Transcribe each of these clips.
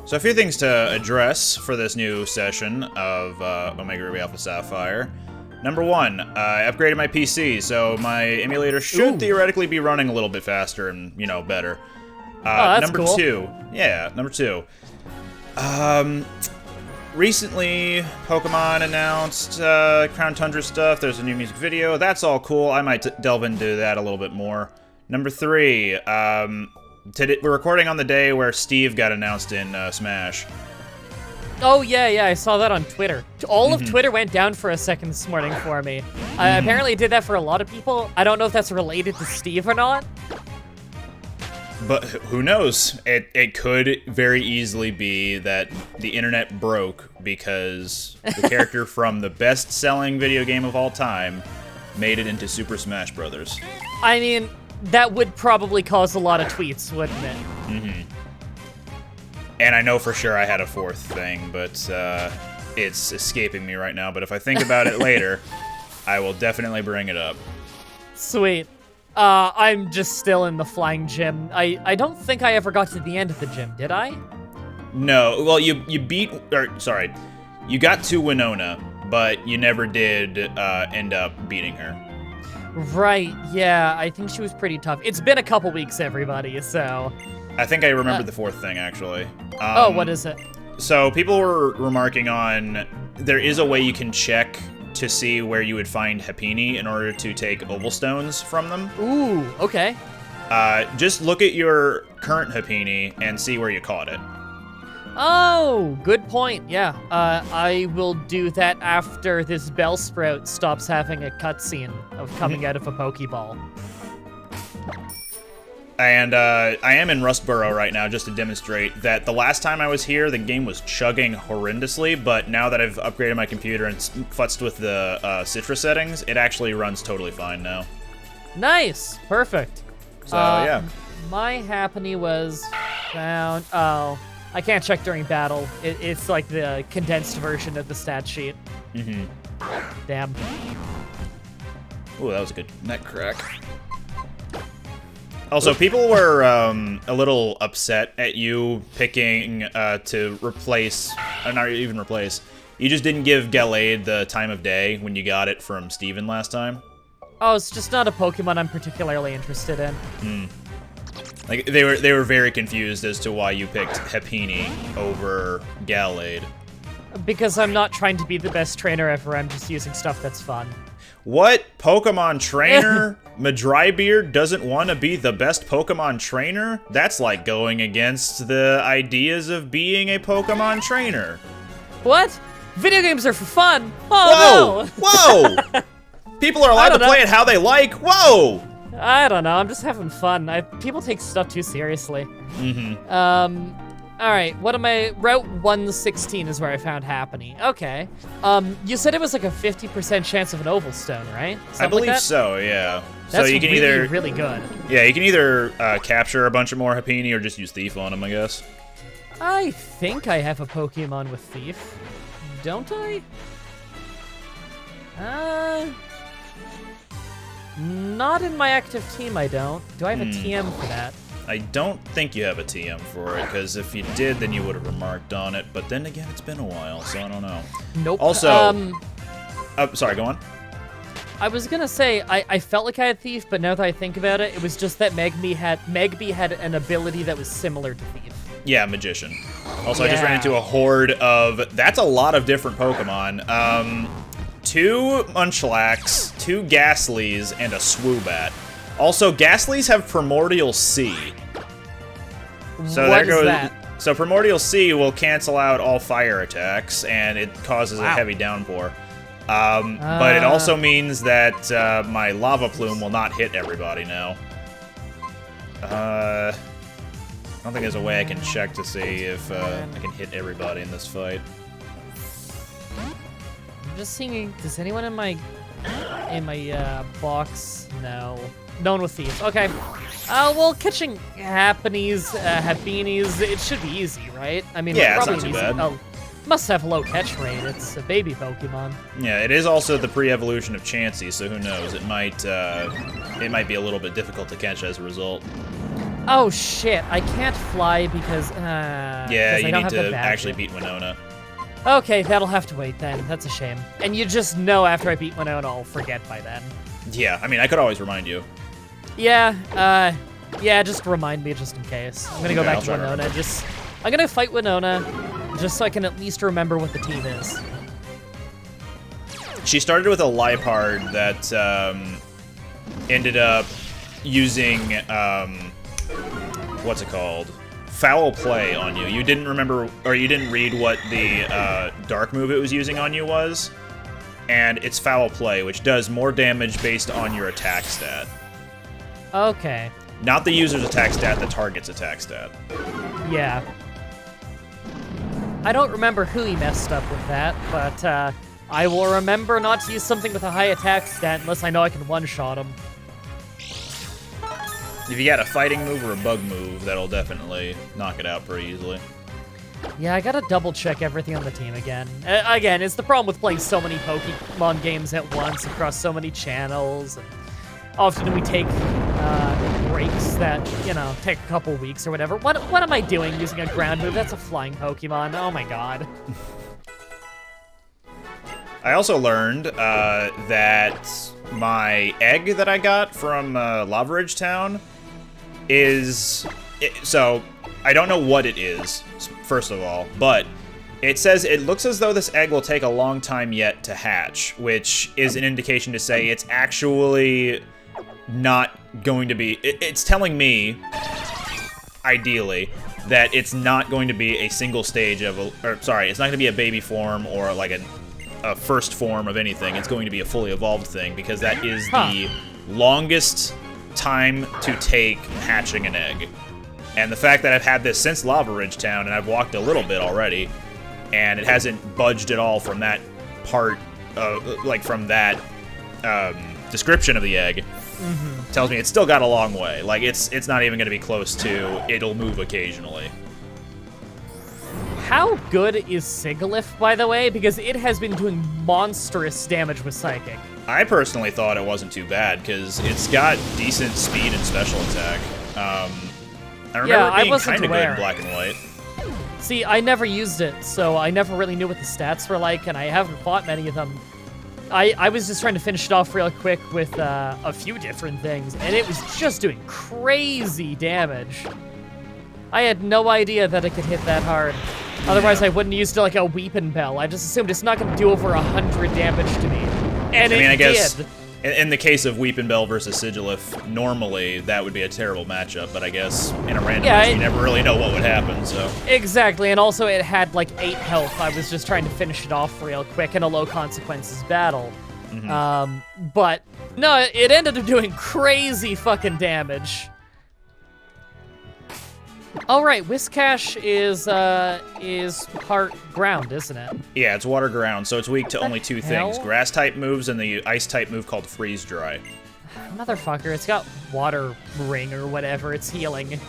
So a few things to address for this new session of Omega Ruby Alpha Sapphire. Number one, I upgraded my PC, so my emulator should theoretically be running a little bit faster and, you know, better. That's number cool. number two. Recently, Pokemon announced Crown Tundra stuff. There's a new music video. That's all cool. I might delve into that a little bit more. Number three, today, we're recording on the day where Steve got announced in Smash. Oh, yeah, I saw that on Twitter. All of Twitter went down for a second this morning for me. Apparently it did that for a lot of people. I don't know if that's related to Steve or not. But who knows? It could very easily be that the internet broke because the character from the best-selling video game of all time made it into Super Smash Bros. I mean, that would probably cause a lot of tweets, wouldn't it? And I know for sure I had a fourth thing, but it's escaping me right now. But if I think about it later, I will definitely bring it up. Sweet. I'm just still in the flying gym. I don't think I ever got to the end of the gym, did I? No, well, you got to Winona, but you never did end up beating her. Right, yeah, I think she was pretty tough. It's been a couple weeks, everybody, so... I think I remembered the fourth thing, actually. What is it? So people were remarking on, there is a way you can check to see where you would find Happini in order to take oval stones from them. Ooh, okay. Just look at your current Happini and see where you caught it. Oh, good point, yeah. I will do that after this Bellsprout stops having a cutscene of coming out of a Pokeball. And I am in Rustboro right now just to demonstrate that the last time I was here, the game was chugging horrendously, but now that I've upgraded my computer and futzed with the Citra settings, it actually runs totally fine now. Nice, perfect. So, yeah. My Happiny was found... Oh, I can't check during battle. It's like the condensed version of the stat sheet. Damn. Ooh, that was a good neck crack. Also, people were a little upset at you picking to replace, not even replace, you just didn't give Gallade the time of day when you got it from Steven last time. Oh, it's just not a Pokemon I'm particularly interested in. Like, they were very confused as to why you picked Happini over Gallade. Because I'm not trying to be the best trainer ever, I'm just using stuff that's fun. What Pokemon trainer? mah-dry-bread doesn't want to be the best Pokemon trainer? That's like going against the ideas of being a Pokemon trainer. What? Video games are for fun. Oh, whoa! Whoa! People are allowed to play it how they like. Whoa! I don't know. I'm just having fun. People take stuff too seriously. All right, what am I? Route 116 is where I found Happiny. Okay. You said it was like a 50% chance of an oval stone, right? I believe so, yeah. That's so you can really good. Yeah, you can either capture a bunch of more Happiny or just use Thief on them, I guess. I think I have a Pokemon with Thief. Don't I? Not in my active team, I don't. Do I have a TM for that? I don't think you have a TM for it, because if you did, then you would have remarked on it. But then again, it's been a while, so I don't know. Nope. Also, sorry, go on. I was gonna say, I felt like I had Thief, but now that I think about it, it was just that Megby had an ability that was similar to Thief. Yeah, Magician. Also, I just ran into a horde of... That's a lot of different Pokemon. 2 Munchlax, 2 Ghastlies, and a Swoobat. Also, Ghastlies have Primordial C. So what is that? So Primordial C will cancel out all fire attacks, and it causes a heavy downpour. But it also means that my Lava Plume will not hit everybody now. I don't think there's a way I can check to see if I can hit everybody in this fight. I'm just seeing, does anyone in my box? No. No one with Thief. Okay. Well, catching Happinis, it should be easy, right? I mean, yeah, probably it's not too bad. Oh, must have low catch rate. It's a baby Pokemon. Yeah, it is also the pre-evolution of Chansey, so who knows? It might be a little bit difficult to catch as a result. Oh shit, I can't fly because, Yeah, you need to actually beat Winona. Okay, that'll have to wait then. That's a shame. And you just know after I beat Winona, I'll forget by then. Yeah, I mean, I could always remind you. Yeah, yeah, just remind me just in case. I'm gonna go back to Winona. I'm gonna fight Winona just so I can at least remember what the team is. She started with a Liepard that ended up using, what's it called? Foul play on you. You didn't remember, or you didn't read what the dark move it was using on you was, and it's foul play, which does more damage based on your attack stat. Okay. Not the user's attack stat, the target's attack stat. Yeah. I don't remember who he messed up with that, but I will remember not to use something with a high attack stat unless I know I can one-shot him. If you got a fighting move or a bug move, that'll definitely knock it out pretty easily. Yeah, I gotta double-check everything on the team again. Again, it's the problem with playing so many Pokemon games at once across so many channels. And often we take breaks that, you know, take a couple weeks or whatever. What am I doing using a ground move? That's a flying Pokemon. Oh my god. I also learned that my egg that I got from Lava Ridge Town is... so, I don't know what it is, first of all, but it says it looks as though this egg will take a long time yet to hatch, which is an indication to say it's actually not going to be... It's telling me, ideally, that it's not going to be a single stage of... it's not going to be a baby form or like a first form of anything. It's going to be a fully evolved thing, because that is the longest time to take hatching an egg. And the fact that I've had this since Lava Ridge Town, and I've walked a little bit already, and it hasn't budged at all from that part, like from that description of the egg, tells me it's still got a long way. Like, it's not even going to be close to it'll move occasionally. How good is Sigilyph, by the way? Because it has been doing monstrous damage with Psychic. I personally thought it wasn't too bad, because it's got decent speed and special attack. I remember it being kind of good in Black and White. See, I never used it, so I never really knew what the stats were like, and I haven't fought many of them. I was just trying to finish it off real quick with a few different things, and it was just doing crazy damage. I had no idea that it could hit that hard. Otherwise, I wouldn't use like a Weepin' Bell. I just assumed it's not going to do over 100 damage to me. And I guess did. In the case of Weepin' Bell versus Sigilyph, normally that would be a terrible matchup, but I guess in a randomizer, you never really know what would happen, so. Exactly, and also it had like 8 health. I was just trying to finish it off real quick in a low consequences battle. But no, it ended up doing crazy fucking damage. Oh right, Whiscash is part ground, isn't it? Yeah, it's water ground, so it's weak to only 2 things: grass type moves and the ice type move called freeze dry. Motherfucker, it's got water ring or whatever. It's healing.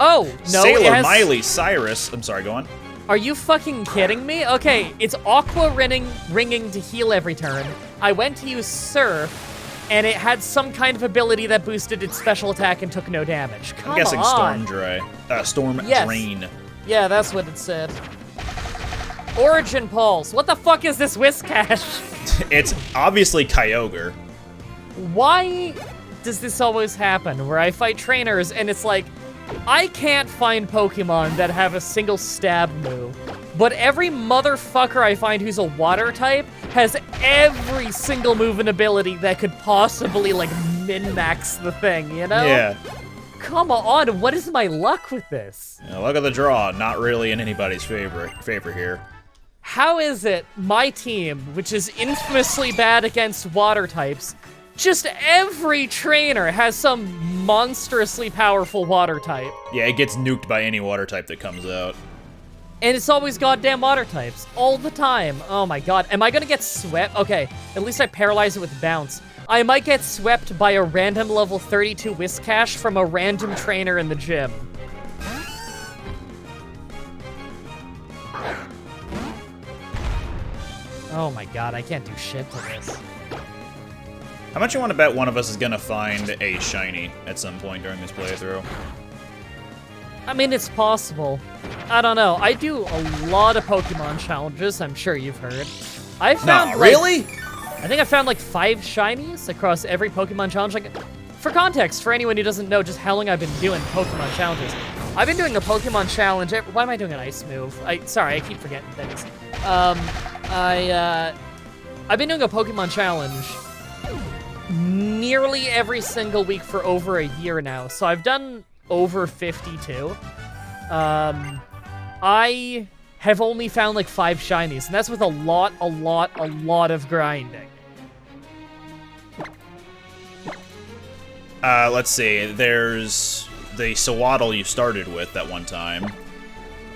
Oh no! Sailor Miley Cyrus. I'm sorry, go on. Are you fucking kidding me? Okay, it's aqua ringing to heal every turn. I went to use Surf, and it had some kind of ability that boosted its special attack and took no damage. Come on. I'm guessing Storm Drain. Yeah, that's what it said. Origin Pulse. What the fuck is this Whiscash? It's obviously Kyogre. Why does this always happen, where I fight trainers and it's like, I can't find Pokemon that have a single stab move, but every motherfucker I find who's a water type has every single move and ability that could possibly, like, min-max the thing, you know? Yeah. Come on, what is my luck with this? Yeah, luck of the draw, not really in anybody's favor here. How is it my team, which is infamously bad against water types, just every trainer has some monstrously powerful water type? Yeah, it gets nuked by any water type that comes out. And it's always goddamn water types, all the time. Oh my god, am I gonna get swept? Okay, at least I paralyze it with bounce. I might get swept by a random level 32 Whiscash from a random trainer in the gym. Oh my god, I can't do shit to this. How much you want to bet one of us is gonna find a shiny at some point during this playthrough? I mean, it's possible. I don't know. I do a lot of Pokemon challenges, I'm sure you've heard. I found, really? I think I found like 5 shinies across every Pokemon challenge. Like, for context, for anyone who doesn't know just how long I've been doing Pokemon challenges, I've been doing a Pokemon challenge. Why am I doing an ice move? Sorry, I keep forgetting things. I've been doing a Pokemon challenge nearly every single week for over a year now. So I've done over 52. I have only found like 5 shinies, and that's with a lot of grinding. Let's see. There's the Sawaddle you started with that one time.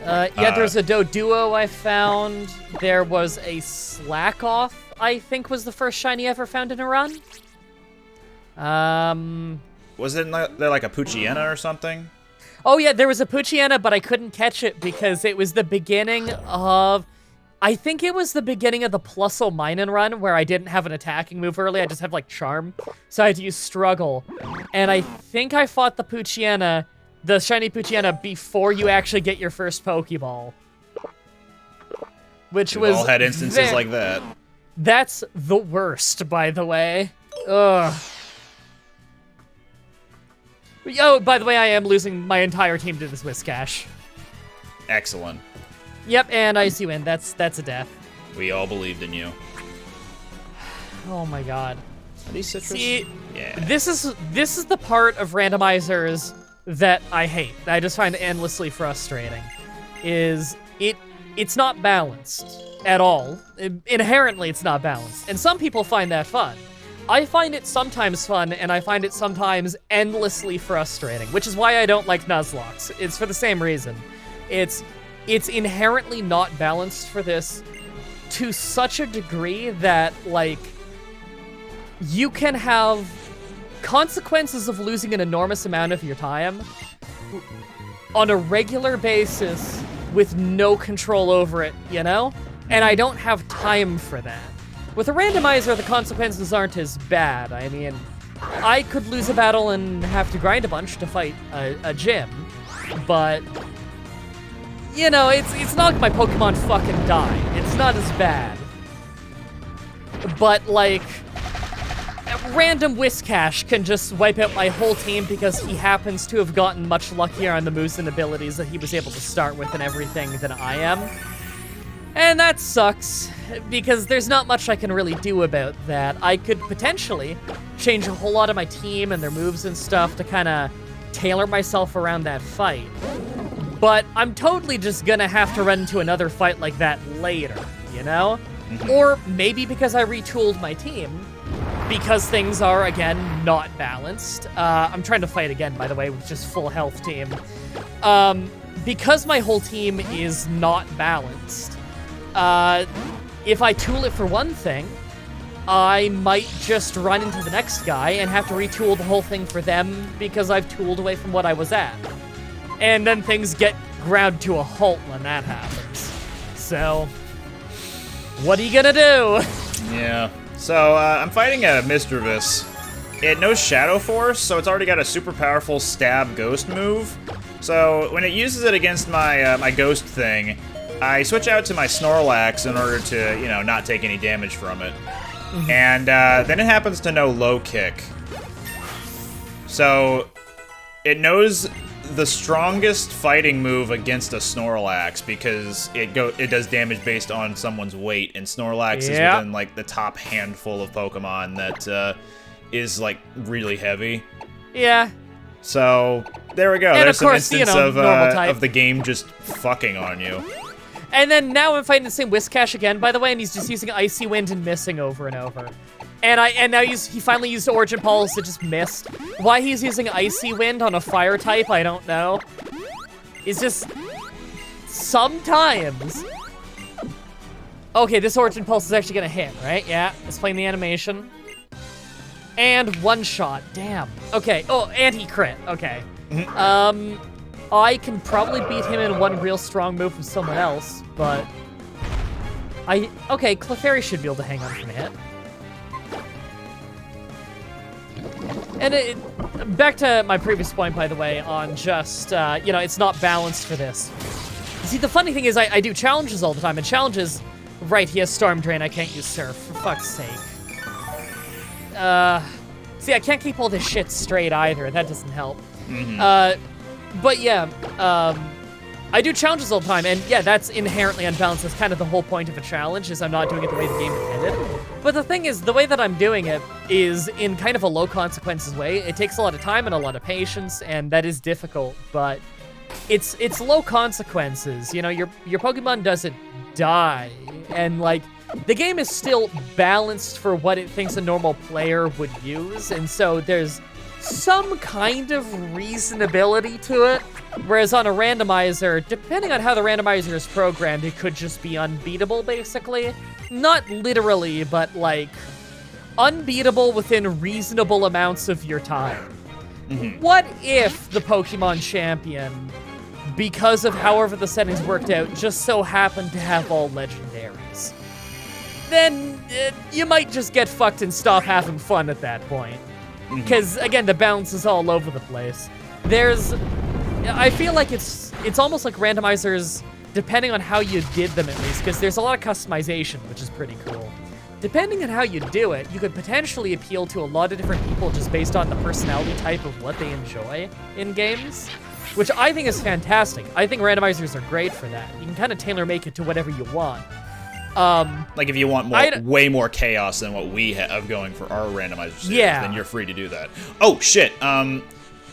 Yeah, there's a Doduo I found. There was a Slackoff, I think was the first shiny I ever found in a run. Was it there like a Poochyena or something? Oh yeah, there was a Poochyena, but I couldn't catch it because it was the beginning of... I think it was the beginning of the Plusle Minun run where I didn't have an attacking move early, I just had like Charm. So I had to use Struggle. And I think I fought the Poochyena, the shiny Poochyena, before you actually get your first Pokeball. Which We've was... all had instances like that. That's the worst, by the way. Ugh. Oh, by the way, I am losing my entire team to this Whiscash. Excellent. Yep, and Icy Wind. That's a death. We all believed in you. Oh my god. Are these citrus? See, yeah. this is the part of randomizers that I hate. That I just find endlessly frustrating. Is it's not balanced at all. Inherently, it's not balanced, and some people find that fun. I find it sometimes fun, and I find it sometimes endlessly frustrating, which is why I don't like Nuzlocke. It's for the same reason. It's inherently not balanced for this to such a degree that, like, you can have consequences of losing an enormous amount of your time on a regular basis with no control over it, you know? And I don't have time for that. With a randomizer, the consequences aren't as bad. I mean, I could lose a battle and have to grind a bunch to fight a gym, but, you know, it's not like my Pokemon fucking die. It's not as bad. But, like, random Whiscash can just wipe out my whole team because he happens to have gotten much luckier on the moves and abilities that he was able to start with and everything than I am. And that sucks, because there's not much I can really do about that. I could potentially change a whole lot of my team and their moves and stuff to kind of tailor myself around that fight. But I'm totally just gonna have to run into another fight like that later, you know? Or maybe because I retooled my team, because things are, again, not balanced. I'm trying to fight again, by the way, with just full health team. Because my whole team is not balanced, if I tool it for one thing, I might just run into the next guy and have to retool the whole thing for them because I've tooled away from what I was at. And then things get ground to a halt when that happens. So, what are you gonna do? Yeah. So, I'm fighting a Misdreavus. It knows Shadow Force, so it's already got a super powerful stab ghost move. So, when it uses it against my, my ghost thing, I switch out to my Snorlax in order to, you know, not take any damage from it. And then it happens to know Low Kick. So it knows the strongest fighting move against a Snorlax because it does damage based on someone's weight, and Snorlax is within like the top handful of Pokemon that is like really heavy. Yeah. So there we go. And There's of course, some instance of the game just fucking on you. And then now I'm fighting the same Whiscash again, by the way, and he's just using Icy Wind and missing over and over. And now he finally used Origin Pulse, it just missed. Why he's using Icy Wind on a fire type, I don't know. It's just sometimes. Okay, this Origin Pulse is actually gonna hit, right? Yeah, it's playing the animation. And one shot, damn. Okay, oh, and he crit, okay. I can probably beat him in one real strong move with someone else, but... Okay, Clefairy should be able to hang on from a hit. back to my previous point, by the way, on just, it's not balanced for this. See, the funny thing is I do challenges all the time, and challenges, right, he has Storm Drain, I can't use Surf, for fuck's sake. See, I can't keep all this shit straight either, that doesn't help. But yeah, I do challenges all the time, and yeah, that's inherently unbalanced. That's kind of the whole point of a challenge, is I'm not doing it the way the game intended. But the thing is, the way that I'm doing it is in kind of a low consequences way. It takes a lot of time and a lot of patience, and that is difficult, but it's low consequences. You know, your Pokemon doesn't die, and like, the game is still balanced for what it thinks a normal player would use, and so there's some kind of reasonability to it. Whereas on a randomizer, depending on how the randomizer is programmed, it could just be unbeatable, basically. Not literally, but like, unbeatable within reasonable amounts of your time. What if the Pokemon champion, because of however the settings worked out, just so happened to have all legendaries? Then you might just get fucked and stop having fun at that point. Because, again, the balance is all over the place. I feel like it's almost like randomizers, depending on how you did them at least, because there's a lot of customization, which is pretty cool. Depending on how you do it, you could potentially appeal to a lot of different people just based on the personality type of what they enjoy in games, which I think is fantastic. I think randomizers are great for that. You can kind of tailor-make it to whatever you want. Like if you want way more chaos than what we have going for our randomizer series, then you're free to do that. Oh, shit.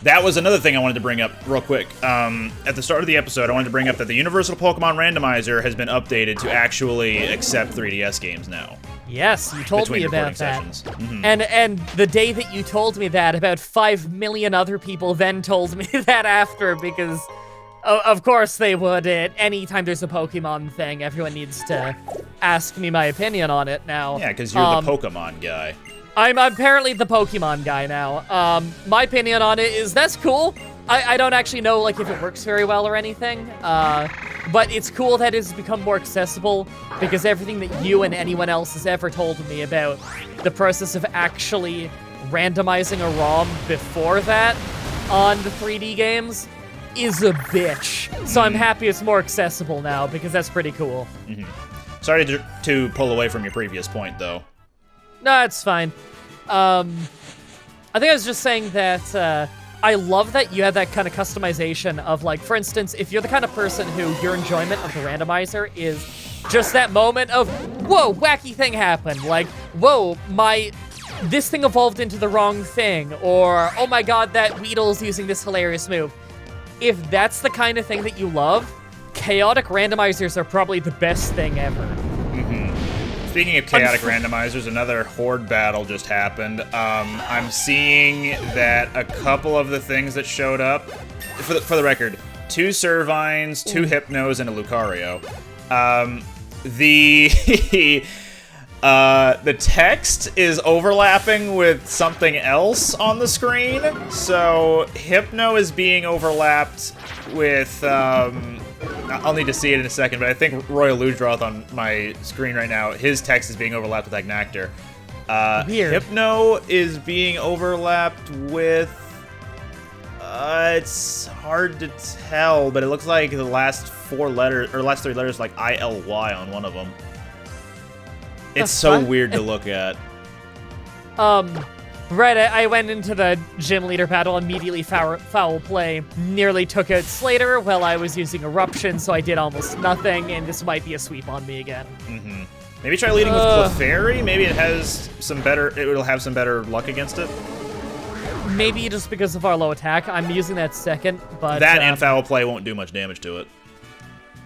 That was another thing I wanted to bring up real quick. At the start of the episode, I wanted to bring up that the Universal Pokemon Randomizer has been updated to actually accept 3DS games now. Yes, you told me about that. And the day that you told me that, about 5 million other people then told me that after, because of course they would. Anytime there's a Pokemon thing, everyone needs to ask me my opinion on it now. Yeah, because you're the Pokemon guy. I'm apparently the Pokemon guy now. My opinion on it is that's cool. I don't actually know like if it works very well or anything, but it's cool that it's become more accessible, because everything that you and anyone else has ever told me about the process of actually randomizing a ROM before that on the 3D games is a bitch. So I'm happy it's more accessible now, because that's pretty cool. Sorry to pull away from your previous point, though. No, it's fine. I think I was just saying that I love that you have that kind of customization of, like, for instance, if you're the kind of person who your enjoyment of the randomizer is just that moment of, whoa, wacky thing happened, like, whoa, this thing evolved into the wrong thing, or, oh my god, that Weedle's using this hilarious move. If that's the kind of thing that you love, chaotic randomizers are probably the best thing ever. Speaking of chaotic randomizers, another Horde battle just happened. I'm seeing that a couple of the things that showed up, for the record, 2 Servines, 2 Hypnos, and a Lucario. The text is overlapping with something else on the screen. So Hypno is being overlapped with, I'll need to see it in a second, but I think Royal Ludroth on my screen right now, his text is being overlapped with Agnactor. Weird. Hypno is being overlapped with, it's hard to tell, but it looks like the last 4 letters, or last 3 letters, like ILY on one of them. It's so weird to look at. Right, I went into the gym leader battle, immediately foul play, nearly took out Slater while I was using Eruption, so I did almost nothing, and this might be a sweep on me again. Maybe try leading with Clefairy. Maybe it will have some better luck against it. Maybe just because of our low attack. I'm using that second, but that and foul play won't do much damage to it.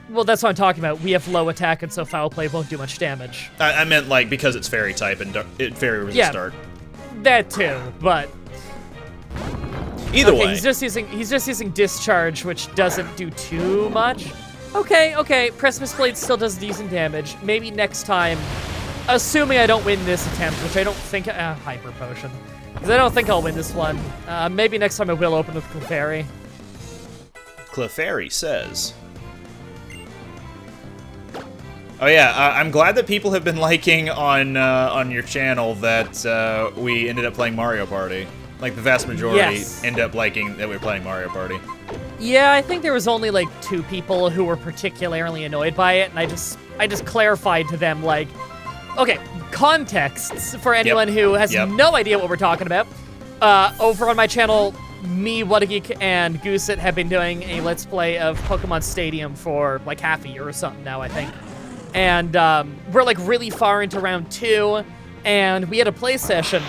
Well, that's what I'm talking about. We have low attack, and so foul play won't do much damage. I meant like because it's fairy type and fairy resist start. That too, but either way, he's just using discharge, which doesn't do too much. Okay, Precipice Blade still does decent damage. Maybe next time, assuming I don't win this attempt, which I don't think, Hyper Potion, because I don't think I'll win this one. Maybe next time I will open with Clefairy. Clefairy says. Oh yeah, I'm glad that people have been liking on your channel that we ended up playing Mario Party. Like, the vast majority Yes. end up liking that we're playing Mario Party. Yeah, I think there was only like 2 people who were particularly annoyed by it, and I just clarified to them, like, okay, contexts for anyone who has no idea what we're talking about. Over on my channel, me, whattageek, and Gooset have been doing a Let's Play of Pokemon Stadium for like half a year or something now, I think. And we're like really far into round 2, and we had a play session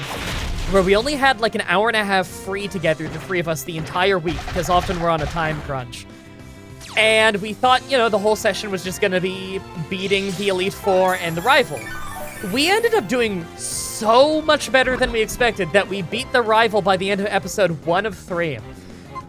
where we only had like an hour and a half free together, the 3 of us, the entire week, because often we're on a time crunch. And we thought, you know, the whole session was just gonna be beating the Elite Four and the rival. We ended up doing so much better than we expected that we beat the rival by the end of episode 1 of 3.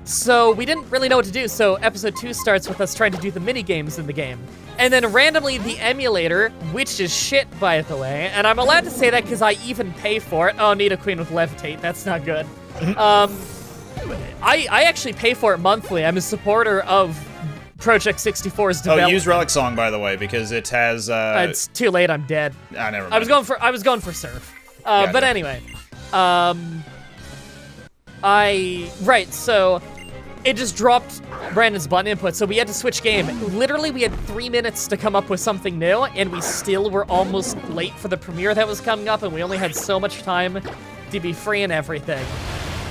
So we didn't really know what to do, so episode 2 starts with us trying to do the mini-games in the game. And then randomly the emulator, which is shit, by the way, and I'm allowed to say that because I even pay for it. Oh, need a queen with levitate, that's not good. I actually pay for it monthly. I'm a supporter of Project 64's development. Oh, use Relic Song, by the way, because it has, it's too late, I'm dead. Ah, never mind. I was going for Surf. Gotcha. But anyway. Right, so it just dropped Brandon's button input, so we had to switch game. Literally, we had 3 minutes to come up with something new, and we still were almost late for the premiere that was coming up, and we only had so much time to be free and everything.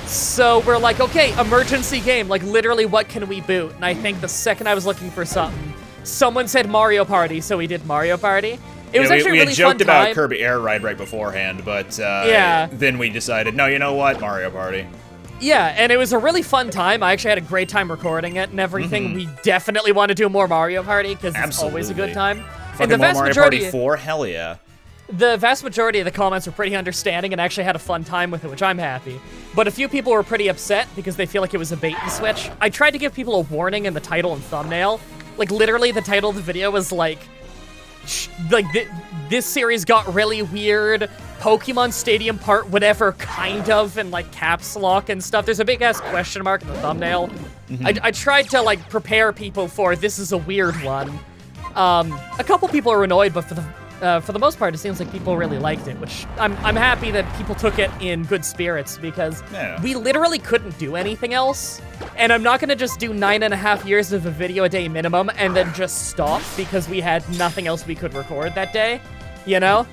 So we're like, okay, emergency game, like literally what can we boot? And I think the second I was looking for something, someone said Mario Party, so we did Mario Party. It was actually a really fun time. We had joked about Kirby Air Ride right beforehand, but then we decided, no, you know what, Mario Party. Yeah, and it was a really fun time. I actually had a great time recording it and everything. We definitely want to do more Mario Party because it's always a good time. Fucking more Mario Party 4, hell yeah. The vast majority of the comments were pretty understanding and actually had a fun time with it, which I'm happy. But a few people were pretty upset because they feel like it was a bait and switch. I tried to give people a warning in the title and thumbnail. Like, literally, the title of the video was like, this series got really weird, Pokemon Stadium part whatever, kind of, and like caps lock and stuff. There's a big ass question mark in the thumbnail. I tried to like prepare people for this is a weird one. A couple people are annoyed, but for the most part, it seems like people really liked it, which I'm happy that people took it in good spirits because we literally couldn't do anything else. And I'm not gonna just do 9.5 years of a video a day minimum and then just stop because we had nothing else we could record that day, you know?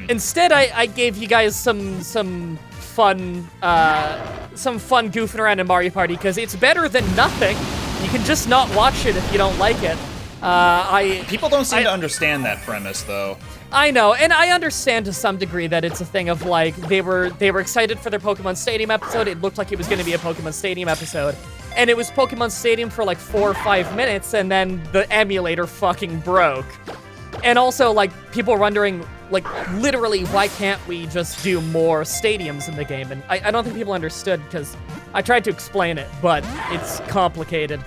Instead, I gave you guys some fun goofing around in Mario Party because it's better than nothing. You can just not watch it if you don't like it. People don't seem to understand that premise, though. I know, and I understand to some degree that it's a thing of like they were excited for their Pokemon Stadium episode. It looked like it was going to be a Pokemon Stadium episode, and it was Pokemon Stadium for like 4 or 5 minutes, and then the emulator fucking broke. And also, like, people were wondering, like, literally, why can't we just do more stadiums in the game? And I don't think people understood because I tried to explain it, but it's complicated.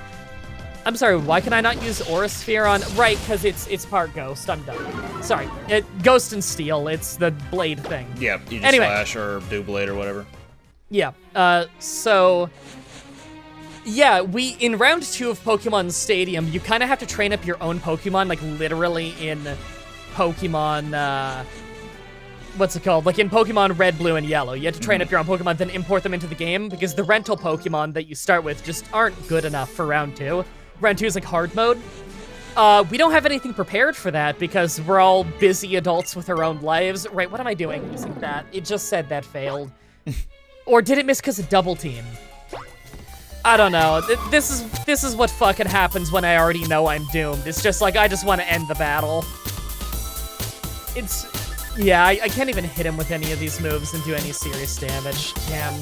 I'm sorry, why can I not use Aura Sphere on? Right, because it's part Ghost. I'm done. Sorry. Ghost and Steel. It's the blade thing. Yeah, you just slash or do blade or whatever. Yeah. Yeah, in round 2 of Pokemon Stadium, you kind of have to train up your own Pokemon, like literally in Pokemon, what's it called? Like in Pokemon Red, Blue, and Yellow. You have to train up your own Pokemon, then import them into the game, because the rental Pokemon that you start with just aren't good enough for round 2. Round 2 is like hard mode. We don't have anything prepared for that because we're all busy adults with our own lives. Right, what am I doing using that? It just said that failed. Or did it miss because of double team? I don't know. This is what fucking happens when I already know I'm doomed. It's just like, I just want to end the battle. Yeah, I can't even hit him with any of these moves and do any serious damage. Damn.